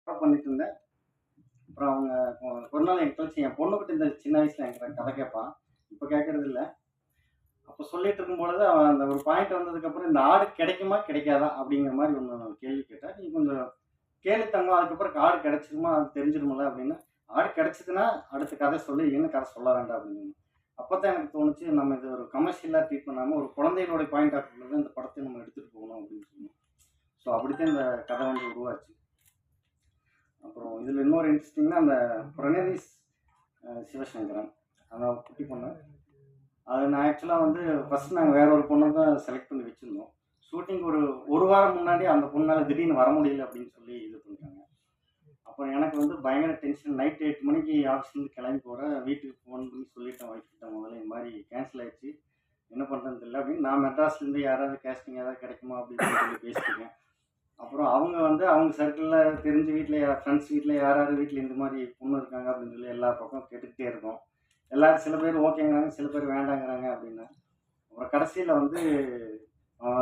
பண்ணிட்டு இருந்தேன். அப்புறம் அவங்க ஒரு நாள் என்கிட்ட வச்சு என் பொண்ணுகிட்ட இந்த சின்ன வயசுல என்கிட்ட கதை கேட்பான். இப்ப கேட்கறது இல்ல. அப்ப சொல்லிட்டு இருக்கும்பொழுது அவன் அந்த ஒரு பாயிண்ட் வந்ததுக்கப்புறம், "இந்த ஆடு கிடைக்குமா? கிடைக்காதா?" அப்படிங்கிற மாரி ஒண்ணு கேள்வி கேட்டா. "நீ கொஞ்சம் கேளு தங்கம். அதுக்கப்புறம் ஆடு கிடைச்சிருமா? அது தெரிஞ்சிரும்ல" அப்படின்னா. "ஆடு கிடைச்சதுன்னா அடுத்த கதை சொல்லு. இல்லைன்னா கதை சொல்ல வேண்டாம்" அப்படின்னு. அப்பதான் எனக்கு தோணுச்சு, நம்ம இது ஒரு கமர்ஷியலா ட்ரீட் பண்ணாம, ஒரு குழந்தைகளோட பாயிண்ட் ஆஃப் வியூல இந்த படத்த நம்ம எடுத்துட்டு போகணும் அப்படின்னு சொல்லி. ஸோ அப்படித்தான் இந்த கதை வந்து உருவாச்சு. அப்புறம் இதுல இன்னொரு இன்ட்ரெஸ்டிங்னா அந்த பிரணதீஷ் சிவசங்கரன் அந்த குட்டி பொண்ணு. அது நான் ஆக்சுவலாக வந்து ஃபர்ஸ்ட் நாங்கள் வேற ஒரு பொண்ணை தான் செலக்ட் பண்ணி வச்சுருந்தோம். ஷூட்டிங் ஒரு வாரம் முன்னாடி அந்த பொண்ணால் திடீர்னு வர முடியல அப்படின்னு சொல்லி இது பண்ணிட்டாங்க. அப்போ எனக்கு வந்து பயங்கர டென்ஷன். நைட் 8 மணிக்கு ஆஃபீஸ்லேருந்து கிளம்பி போகிறேன். வீட்டுக்கு ஃபோன் பண்ணி சொல்லிட்டேன் ஒய்ஃப் கிட்ட முதல்ல இந்த மாதிரி கேன்சல் ஆயிடுச்சு. என்ன பண்ணுறதுன்னு தெரியல அப்படின்னு. நான் மெட்ராஸ்லேருந்து யாராவது கேஸ்டிங் ஏதாவது கிடைக்குமா அப்படின்னு சொல்லி பேசிட்டுருக்கேன். அப்புறம் அவங்க வந்து அவங்க சர்க்கிளில் தெரிஞ்ச வீட்டில் ஃப்ரெண்ட்ஸ் வீட்டில் யார் யார் வீட்டில் இந்த மாதிரி பொண்ணு இருக்காங்க அப்படின்னு சொல்லி எல்லா பக்கம் கேட்டுக்கிட்டே இருக்கோம். எல்லாரும் சில பேர் ஓகேங்கிறாங்க, சில பேர் வேண்டாங்கிறாங்க அப்படின்னு. அப்புறம் கடைசியில் வந்து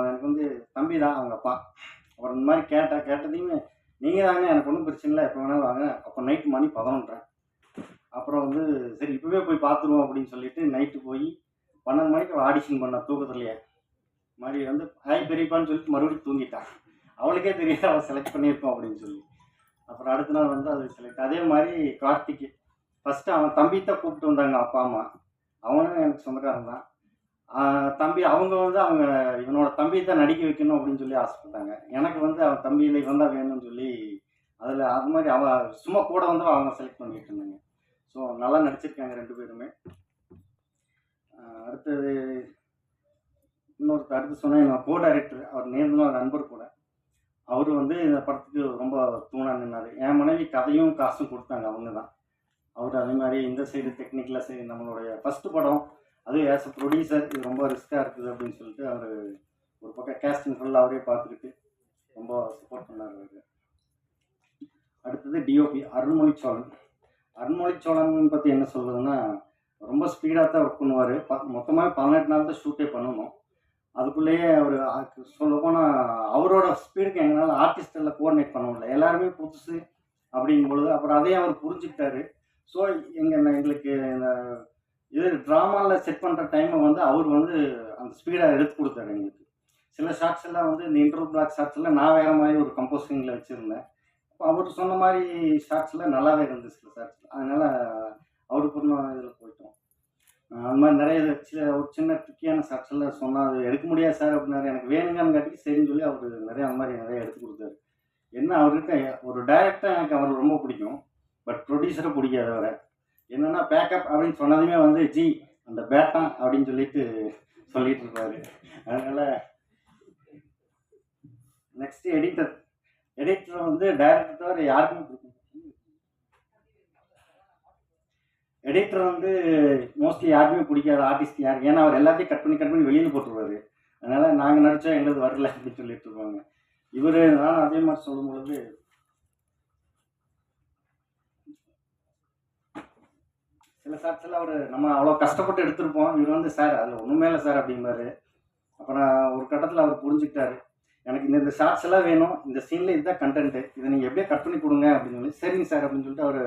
எனக்கு வந்து தம்பி தான் அவங்க அப்பா. அப்புறம் இந்த மாதிரி கேட்டதையுமே நீங்கள் தாங்க எனக்கு ஒன்றும் பிரச்சனை இல்லை எப்போ வேணாலும் வாங்க. அப்போ நைட்டு மணி 11:30. அப்புறம் வந்து சரி இப்போவே போய் பார்த்துருவோம் அப்படின்னு சொல்லிட்டு நைட்டு போய் 12 மணிக்கு ஆடிஷன் பண்ண தூக்கத்துலையே மாதிரி வந்து ஹாய் பெரியப்பான்னு சொல்லிட்டு மறுபடியும் தூங்கிட்டான். அவளுக்கே தெரியாது அவள் செலக்ட் பண்ணியிருக்கோம் அப்படின்னு சொல்லி. அப்புறம் அடுத்த நாள் வந்து அது செலக்ட். அதே மாதிரி கார்த்திக் ஃபஸ்ட்டு அவன் தம்பி தான் கூப்பிட்டு வந்தாங்க அப்பா அம்மா. அவனும் எனக்கு சொந்தக்காரன் தான். தம்பி அவங்க வந்து அவங்க இவனோட தம்பியை தான் நடிக்க வைக்கணும் அப்படின்னு சொல்லி ஆசைப்பட்டாங்க. எனக்கு வந்து அவன் தம்பியில் இவன் தான் வேணும்னு சொல்லி அதில் அது மாதிரி அவன் சும்மா கூட வந்து அவங்க செலக்ட் பண்ணிட்டு இருந்தாங்க. ஸோ நல்லா நடிச்சிருக்காங்க 2 பேருமே. அடுத்தது இன்னொருத்தர் அடுத்து சொன்னால் என் கோ டைரக்டர் அவர் நேர்ந்த ஒரு நண்பர் கூட. அவர் வந்து இந்த படத்துக்கு ரொம்ப தூணா நின்னார். என் மனைவி கதையும் காசும் கொடுத்தாங்க அவங்க தான். அவர் அதே மாதிரி இந்த சைடு டெக்னிக்கலாக சரி நம்மளுடைய ஃபஸ்ட்டு படம் அதுவும் ஆஸ் அ ப்ரொடியூசர் இது ரொம்ப ரிஸ்க்காக இருக்குது அப்படின்னு சொல்லிட்டு அவர் ஒரு பக்கம் கேஸ்டிங் ஃபுல்லாக அவரே பார்த்துக்கிட்டு ரொம்ப சப்போர்ட் பண்ணார் அவருக்கு. அடுத்தது டிஓபி அருண்மொழிச்சோழன். அருண்மொழிச்சோழன் பற்றி என்ன சொல்றதுன்னா, ரொம்ப ஸ்பீடாக தான் ஒர்க் பண்ணுவார். மொத்தமாக 18 நாள் தான் ஷூட்டே பண்ணணும். அதுக்குள்ளேயே அவர் சொல்லப்போனால் அவரோட ஸ்பீடுக்கு எங்களால் ஆர்டிஸ்ட் எல்லாம் கோஆர்டினேட் பண்ண முடியல. எல்லாருமே புதுசு அப்படிங்கும் பொழுது அப்புறம் அதையும் அவர் புரிஞ்சுக்கிட்டாரு. ஸோ எங்களுக்கு இந்த இது ட்ராமாவில் செட் பண்ணுற டைமை வந்து அவர் வந்து அந்த ஸ்பீடாக எடுத்து கொடுத்தாரு எங்களுக்கு. சில ஷார்ட்ஸ் எல்லாம் வந்து இந்த இன்டர்வல் பிளாக் ஷார்ட்ஸ் எல்லாம் நான் வேறு மாதிரி ஒரு கம்போசிங்கில் வச்சுருந்தேன். அப்போ அவர் சொன்ன மாதிரி ஷார்ட்ஸ்லாம் நல்லாவே இருந்துச்சு சில ஷார்ட்ஸ். அதனால் அவருக்கு ஒன்றும் இதில் போயிட்டோம். அந்த மாதிரி நிறைய ஒரு சின்ன ட்ரிக்கியான ஷார்ட்ஸ் எல்லாம் சொன்னால் அது எடுக்க முடியாது சார் அப்படின்னாரு. எனக்கு வேணுங்கன்னு காட்டி சரின்னு சொல்லி அவர் நிறைய அந்த மாதிரி நிறைய எடுத்து கொடுத்தாரு. என்ன அவர்கிட்ட ஒரு டைரக்டராக எனக்கு அவர் ரொம்ப பிடிக்கும். பட் ப்ரொடியூசரை பிடிக்காது அவரை. என்னன்னா பேக்கப் அப்படின்னு சொன்னதுமே வந்து ஜி அந்த பேட்டான் அப்படின்னு சொல்லிட்டு சொல்லிட்டு இருப்பாரு. அதனால நெக்ஸ்ட் எடிட்டர். எடிட்டர் வந்து டைரக்டர் தவிர யாருக்குமே பிடிக்கும். எடிட்டர் வந்து மோஸ்ட்லி யாருக்குமே பிடிக்காது ஆர்டிஸ்ட் யாருக்கு. ஏன்னா அவர் எல்லாத்தையும் கட் பண்ணி வெளியில் போட்டுருவாரு. அதனால நாங்கள் நடித்தா எங்களுக்கு வரல அப்படின்னு சொல்லிட்டு இருப்பாங்க. இவர் நான் அதே மாதிரி சொல்லும் பொழுது சில ஷார்ட்ஸில் அவர் நம்ம அவ்வளோ கஷ்டப்பட்டு எடுத்திருப்போம். இவர் வந்து சார் அதில் ஒன்றுமே இல்லை சார் அப்படிம்பாரு. அப்புறம் ஒரு கட்டத்தில் அவர் புரிஞ்சுக்கிட்டாரு. எனக்கு இந்த ஷார்ட்ஸ் எல்லாம் வேணும். இந்த சீனில் இதுதான் கண்டென்ட்டு. இதை நீங்கள் எப்படியே கட் பண்ணி கொடுங்க அப்படின்னு சொல்லி சரிங்க சார் அப்படின்னு சொல்லிட்டு அவர்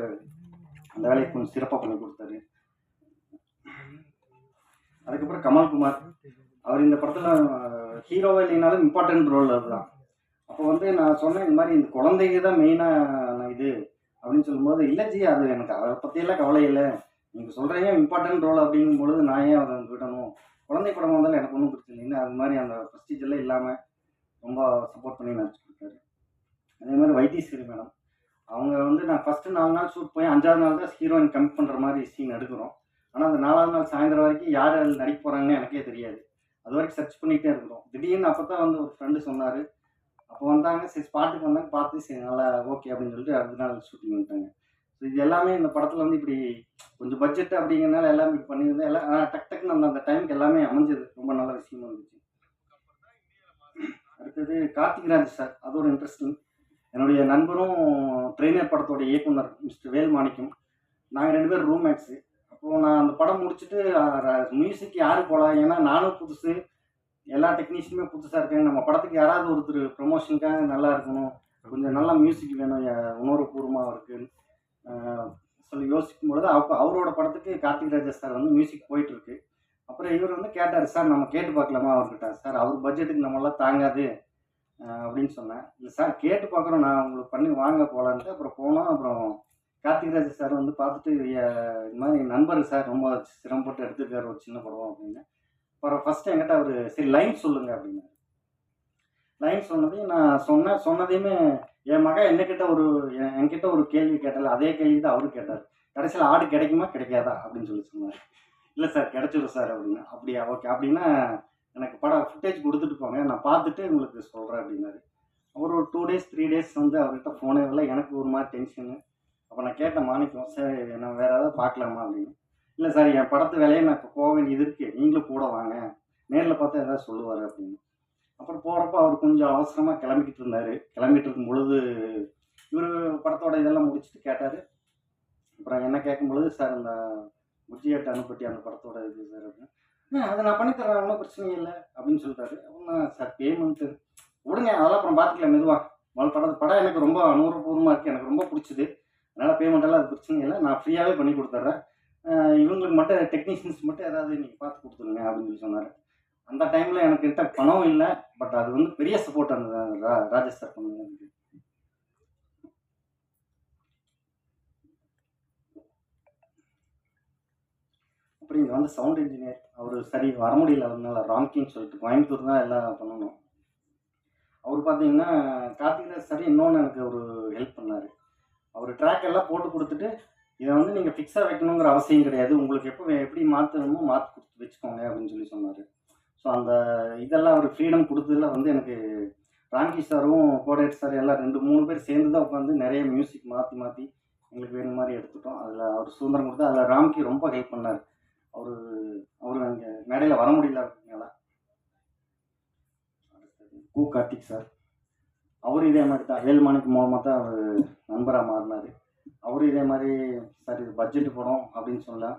அந்த வேலையை கொஞ்சம் சிறப்பாக பண்ணி கொடுத்தாரு. அதுக்கப்புறம் கமல்குமார். அவர் இந்த படத்தில் ஹீரோவை இல்லைனாலும் இம்பார்ட்டன்ட் ரோல் அதுதான். அப்போ வந்து நான் சொன்னேன் இந்த மாதிரி இந்த குழந்தைங்க தான் மெயினாக இது அப்படின்னு சொல்லும்போது, இல்லை ஜி அது எனக்கு அதை பற்றியெல்லாம் கவலை இல்லை. நீங்கள் சொல்கிறீங்க இம்பார்ட்டன்ட் ரோல் அப்படிங்கும் பொழுது நான் ஏன் அதை விடணும். குழந்தை படம் வந்தாலும் எனக்கு ஒன்றும் பிரச்சனை இல்லைன்னு அது மாதிரி அந்த ப்ரெஸ்டீஜெல்லாம் இல்லாமல் ரொம்ப சப்போர்ட் பண்ணி நடிச்சுருக்காரு. அதே மாதிரி வைத்தீஸ்வரி மேடம். அவங்க வந்து நான் ஃபஸ்ட்டு 4 நாள் ஷூட் போய் 5ஆவது நாள் தான் ஹீரோயின் கமிட் பண்ணுற மாதிரி சீன் எடுக்கிறோம். ஆனால் அந்த 4ஆவது நாள் சாயந்தரம் வரைக்கும் யார் அதில் நடிக்க போகிறாங்கன்னு எனக்கே தெரியாது. அது வரைக்கும் சர்ச் பண்ணிகிட்டே இருக்கிறோம். திடீர்னு அப்போ தான் வந்து ஒரு ஃப்ரெண்டு சொன்னார். அப்போ வந்தாங்க. சரி ஸ்பாட்டுக்கு வந்தாங்க. பார்த்து சரி நல்லா ஓகே அப்படின்னு சொல்லிட்டு அடுத்த நாள் ஷூட்டிங் வந்துட்டாங்க. ஸோ இது எல்லாமே இந்த படத்தில் வந்து இப்படி கொஞ்சம் பட்ஜெட் அப்படிங்கிறனால எல்லாமே இப்படி பண்ணியிருந்தேன். எல்லாம் டக்குன்னு அந்த டைமுக்கு எல்லாமே அமைஞ்சது. ரொம்ப நல்ல விஷயமா இருந்துச்சு. அடுத்தது கார்த்திக்ராஜ் சார். அது ஒரு இன்ட்ரெஸ்டிங். என்னுடைய நண்பரும் ட்ரெயினர் படத்தோட இயக்குனர் மிஸ்டர் வேல்மாணிக்கம். நாங்கள் 2 பேரும் ரூம்மேட்ஸு. அப்போது நான் அந்த படம் முடிச்சுட்டு மியூசிக் யார் போகலாம், ஏன்னா நானும் புதுசு, எல்லா டெக்னீஷியனுமே புதுசாக இருக்காங்க. நம்ம படத்துக்கு யாராவது ஒருத்தர் ப்ரொமோஷனுக்காக நல்லா இருக்கணும் கொஞ்சம் நல்லா மியூசிக் வேணும், உணர்வுபூர்வமாக இருக்குன்னு சொல்லி யோசிக்கும் பொழுது அவரோட படத்துக்கு கார்த்திக் ராஜா சார் வந்து மியூசிக் போயிட்டுருக்கு. அப்புறம் இவர் வந்து கேட்டார், சார் நம்ம கேட்டு பார்க்கலாமா அவர்கிட்ட, சார் அவர் பட்ஜெட்டுக்கு நம்மளாம் தாங்காது அப்படின்னு சொன்னேன். இல்லை சார் கேட்டு பார்க்குறோம், நான் உங்களுக்கு பண்ணி வாங்க போகலான்ட்டு அப்புறம் போனோம். அப்புறம் கார்த்திக் ராஜ் சார் வந்து பார்த்துட்டு, இது மாதிரி நண்பர் சார் ரொம்ப சிரமப்பட்டு எடுத்துருக்காரு ஒரு சின்ன படம் அப்படின்னு. அப்புறம் ஃபஸ்ட்டு என்கிட்ட அவர் சரி லைன் சொல்லுங்க அப்படின்னாரு. லைன் சொன்னதையும் நான் சொன்னதையுமே என் மகன் என்கிட்ட ஒரு கேள்வி கேட்டால அதே கேள்வி தான் அவரும் கேட்டார். கடைசியில் ஆடு கிடைக்குமா கிடைக்காதா அப்படின்னு சொல்லி சொன்னார். இல்லை சார் கிடைச்சிடும் சார் அப்படின்னு. அப்படியா, ஓகே, அப்படின்னா எனக்கு படம் ஃபுட்டேஜ் கொடுத்துட்டு போங்க, நான் பார்த்துட்டு உங்களுக்கு சொல்கிறேன் அப்படின்னாரு. அவர் ஒரு 2 டேஸ் 3 டேஸ் வந்து அவர்கிட்ட ஃபோனே வரல. எனக்கு ஒரு மாதிரி டென்ஷனு. அப்போ நான் கேட்டேன் மாணிக்கம், சார் நான் வேறு ஏதாவது பார்க்கலாமா அப்படின்னு. இல்லை சார் என் படத்து வேலையை நான் இப்போ போக வேண்டியது இருக்குது, நீங்களும் கூட வாங்க, நேரில் பார்த்தா ஏதாவது சொல்லுவார் அப்படின்னு. அப்புறம் போகிறப்ப அவர் கொஞ்சம் அவசரமாக கிளம்பிக்கிட்டு இருந்தார். கிளம்பிட்டு இருக்கும் பொழுது இவர் படத்தோட இதெல்லாம் முடிச்சுட்டு கேட்டார். அப்புறம் என்ன கேட்கும் பொழுது, சார் இந்த முஜியாட்ட அனுப்பட்டி அந்த படத்தோட இது சார் அப்படின்னு. அதை நான் பண்ணித்தரேன், ஒன்றும் பிரச்சனை இல்லை அப்படின்னு சொல்லிட்டாரு. அப்படின்னா சார் பேமெண்ட்டு விடுங்க, அதெல்லாம் அப்புறம் பார்த்துக்கலாம் மெதுவாக. படம் எனக்கு ரொம்ப அனுபவபூர்வமாக இருக்குது, எனக்கு ரொம்ப பிடிச்சிது, அதனால் பேமெண்ட்டெல்லாம் அது பிரச்சனை இல்லை, நான் ஃப்ரீயாகவே பண்ணி கொடுத்துட்றேன், இவங்களுக்கு மட்டும் டெக்னீஷியன்ஸ் மட்டும் ஏதாவது நீங்கள் பார்த்து கொடுத்துருங்க அப்படின்னு சொல்லி சொன்னார். அந்த டைமில் எனக்கிட்ட பணம் இல்லை, பட் அது வந்து பெரிய சப்போர்ட் அந்த ராஜேஷ் சார் பண்ணது எனக்கு. அப்படி இங்கே வந்து சவுண்ட் இன்ஜினியர் அவர் சரி வர முடியல, அதனால ராம்கின்னு சொல்லிட்டு கோயம்புத்தூர் தான் எல்லாம் பண்ணணும். அவர் பார்த்தீங்கன்னா கார்த்திக் ராஜ் சார் இன்னொன்று எனக்கு ஒரு ஹெல்ப் பண்ணார். அவர் ட்ராக் எல்லாம் போட்டு கொடுத்துட்டு, இதை வந்து நீங்கள் ஃபிக்ஸாக வைக்கணுங்கிற அவசியம் கிடையாது, உங்களுக்கு எப்படி மாற்றணுமோ மாற்றி கொடுத்து வச்சுக்கோங்க அப்படின்னு சொல்லி சொன்னார். ஸோ அந்த இதெல்லாம் அவர் ஃப்ரீடம் கொடுத்ததில் வந்து எனக்கு ராம்கி சாரும் கோடேட் சார் எல்லாம் 2-3 பேர் சேர்ந்து தான் உட்காந்து நிறைய மியூசிக் மாற்றி மாற்றி எங்களுக்கு வேணும் மாதிரி எடுத்துட்டோம். அதில் அவர் சுதந்திரம் கொடுத்து அதில் ராம்கி ரொம்ப ஹெல்ப் பண்ணார். அவர் அங்கே மேடையில் வர முடியல அப்படிங்களா. கார்த்திக் சார் அவரும் இதே மாதிரி தான் வேல்மாணிக்கு மூலமாக தான் அவர் நண்பராக மாறினார். அவரும் இதே மாதிரி சார் இது பட்ஜெட்டு படம் அப்படின்னு சொல்லலாம்.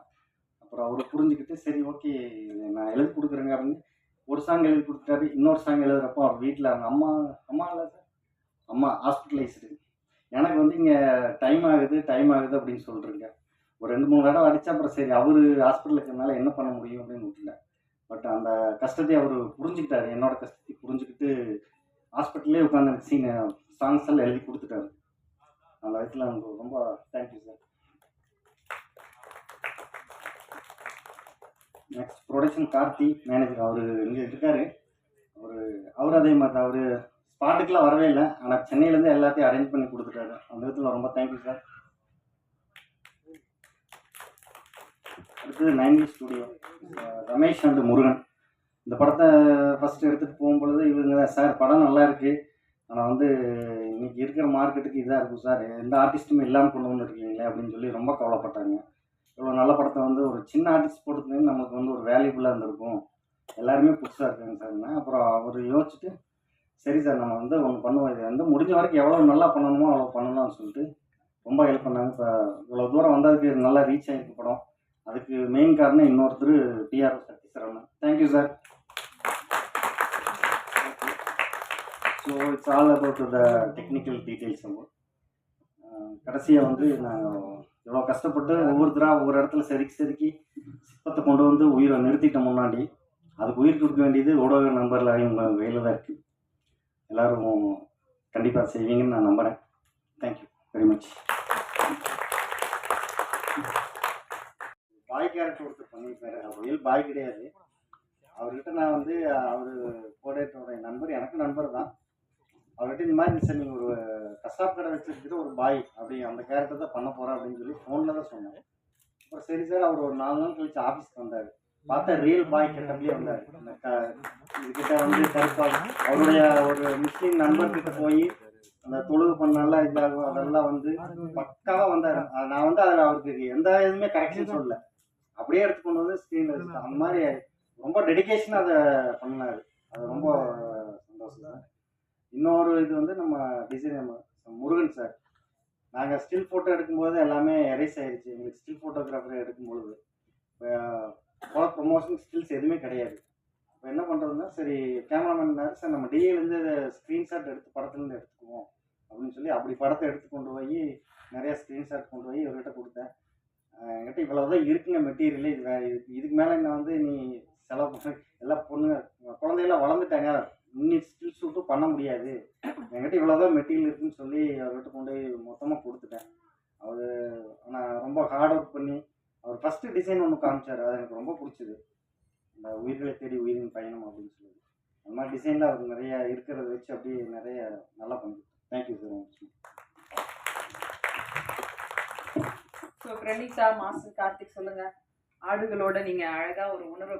அப்புறம் அவர் புரிஞ்சுக்கிட்டு சரி ஓகே நான் எழுதி கொடுக்குறேங்க அப்படின்னு ஒரு சாங் எழுதி கொடுத்துட்டாரு. இன்னொரு சாங் எழுதுறப்போ அவர் வீட்டில் அவங்க அம்மா இல்லை சார், அம்மா ஹாஸ்பிட்டலைஸ்டு. எனக்கு வந்து இங்கே டைம் ஆகுது அப்படின்னு சொல்லிட்டுருங்க. ஒரு 2-3 தடவை அடித்தா அப்புறம் சரி அவர் ஹாஸ்பிட்டலுக்கு இருக்கிறதுனால என்ன பண்ண முடியும் அப்படின்னு விட்டுட்டேன். பட் அந்த கஷ்டத்தை அவர் புரிஞ்சுக்கிட்டாரு, என்னோட கஷ்டத்தை புரிஞ்சுக்கிட்டு ஹாஸ்பிட்டல்லே உட்காந்து எனக்கு சாங்ஸ் எல்லாம் எழுதி கொடுத்துட்டாரு. அந்த வயசில் எனக்கு ரொம்ப thank you sir. Next production Karthi manager, அவர் இங்கே இருக்கார். அவர் அதே மாதிரி தான், அவர் ஸ்பாட்டுக்கெலாம் வரவே இல்லை, ஆனால் சென்னையிலேருந்து எல்லாத்தையும் அரேஞ்ச் பண்ணி கொடுத்துட்டாரு. அந்த விதத்தில் ரொம்ப தேங்க்யூ சார். அடுத்தது 90 ஸ்டுடியோ ரமேஷ் அண்ட் முருகன். இந்த படத்தை ஃபஸ்ட்டு எடுத்துகிட்டு போகும்பொழுது இவங்க சார் படம் நல்லா இருக்குது, ஆனால் வந்து இன்றைக்கி இருக்கிற மார்க்கெட்டுக்கு இதாக இருக்கும் சார், எந்த ஆர்டிஸ்ட்டுமே இல்லாமல் கொண்டு வந்துருக்கீங்களே அப்படின்னு சொல்லி ரொம்ப கவலைப்பட்டாங்க. இவ்வளோ நல்ல படத்தை வந்து ஒரு சின்ன ஆர்டிஸ்ட் போட்டுருந்தேன்னு நமக்கு வந்து ஒரு வேல்யூபுல்லாக இருந்திருக்கும், எல்லாருமே புதுசாக இருக்காங்க சார்னா. அப்புறம் அவர் யோசிச்சுட்டு சரி சார் நம்ம வந்து ஒன்று பண்ணுவோம், இது வந்து முடிஞ்ச வரைக்கும் எவ்வளோ நல்லா பண்ணணுமோ அவ்வளோ பண்ணலாம்னு சொல்லிட்டு ரொம்ப ஹெல்ப் பண்ணாங்க. இப்போ இவ்வளோ தூரம் வந்ததுக்கு நல்லா ரீச் ஆகிருக்கு படம். அதுக்கு மெயின் காரணம் இன்னொருத்தர் T R Saravanan. Thank you sir. So it's all about the technical details. கடைசியாக வந்து நாங்கள் இவ்வளோ கஷ்டப்பட்டு ஒவ்வொருத்தராக ஒவ்வொரு இடத்துல செதுக்கி சிற்பத்தை கொண்டு வந்து உயிரை நிறுத்திட்டோம். முன்னாடி அதுக்கு உயிர் கொடுக்க வேண்டியது ஊடக நண்பர்கள் இவங்க கையில் தான் இருக்குது. எல்லோரும் கண்டிப்பாக செய்வீங்கன்னு நான் நம்புகிறேன். Thank you very much. பாய் கேரக்டர் ஒருத்தர் பண்ணியிருக்காரு, அவர் பாய் கிடையாது. அவர்கிட்ட நான் வந்து அவர் கோடேட்டோடைய நண்பர், எனக்கு நண்பர் தான். அவர்கிட்ட இந்த மாதிரி சார் நீங்கள் ஒரு கசாப் கடை வச்சுருக்கிற ஒரு பாய் அப்படி அந்த கேரக்டர் தான் பண்ண போகிறேன் அப்படின்னு சொல்லி ஃபோனில் தான் சொன்னேன். அப்புறம் சரி சார் அவர் ஒரு 4 நாள் கழிச்சு ஆஃபீஸ்க்கு வந்தார். பார்த்தா ரியல் பாய் கெட்டப்லேயே வந்தார். இதுக்கிட்ட வந்து கருப்பாக அவருடைய ஒரு முஸ்லீம் நண்பர்கிட்ட போய் அந்த தொழுகு பண்ணலாம் இதாகும் அதெல்லாம் வந்து பக்காவாக வந்தார். நான் வந்து அதில் அவருக்கு எந்த இதுவுமே கரெக்ஷன் சொல்லலை, அப்படியே எடுத்து கொண்டு வந்து ஸ்க்ரீனில் வச்சுட்டேன். அந்த மாதிரி ரொம்ப டெடிக்கேஷனாக அதை பண்ணார். அது ரொம்ப சந்தோஷம் சார். இன்னொரு இது வந்து நம்ம டிசைனர் முருகன் சார். நாங்கள் ஸ்டில் ஃபோட்டோ எடுக்கும்போது எல்லாமே எரேஸ் ஆகிடுச்சு. எங்களுக்கு ஸ்டில் ஃபோட்டோகிராஃபர் எடுக்கும்பொழுது இப்போ ப்ரொமோஷன் ஸ்கில்ஸ் எதுவுமே கிடையாது. இப்போ என்ன பண்ணுறதுன்னா சரி கேமராமேன் சார் நம்ம டிஏலேருந்து ஸ்க்ரீன்ஷாட் எடுத்து படத்துலேருந்து எடுத்துக்குவோம் அப்படின்னு சொல்லி அப்படி படத்தை எடுத்து கொண்டு போய் நிறைய ஸ்க்ரீன்ஷாட் கொண்டு போய் இவர்கிட்ட கொடுத்தேன். என்கிட்ட இவ்வளவுதான் இருக்குங்க மெட்டீரியல், இதுக்கு மேலே என்ன வந்து நீ செலவு பண்ண, எல்லாம் பொண்ணுங்க குழந்தையெல்லாம் வளர்ந்துட்டாங்க, இன்னி ஸ்டில் ஷூட்டும் பண்ண முடியாது, என்கிட்ட இவ்வளோதான் மெட்டீரியல் இருக்குன்னு சொல்லி அவர்கிட்ட கொண்டு போய் மொத்தமாக கொடுத்துட்டேன். அவர் ஆனால் ரொம்ப ஹார்ட் ஒர்க் பண்ணி அவர் ஃபஸ்ட்டு டிசைன் ஒன்று காமிச்சார், அது எனக்கு ரொம்ப பிடிச்சிது. இந்த உயிர்களை தேடி உயிரின் பயணம் அப்படின்னு சொல்லி அந்த மாதிரி டிசைனில் அவர் நிறைய இருக்கிறத வச்சு அப்படியே நிறைய நல்லா பண்ணிட்டு. Thank you so much. So Pranitha, master Karthik, சொல்லுங்க. ஆடுகளோட நீங்க அழகா ஒரு உணர்வு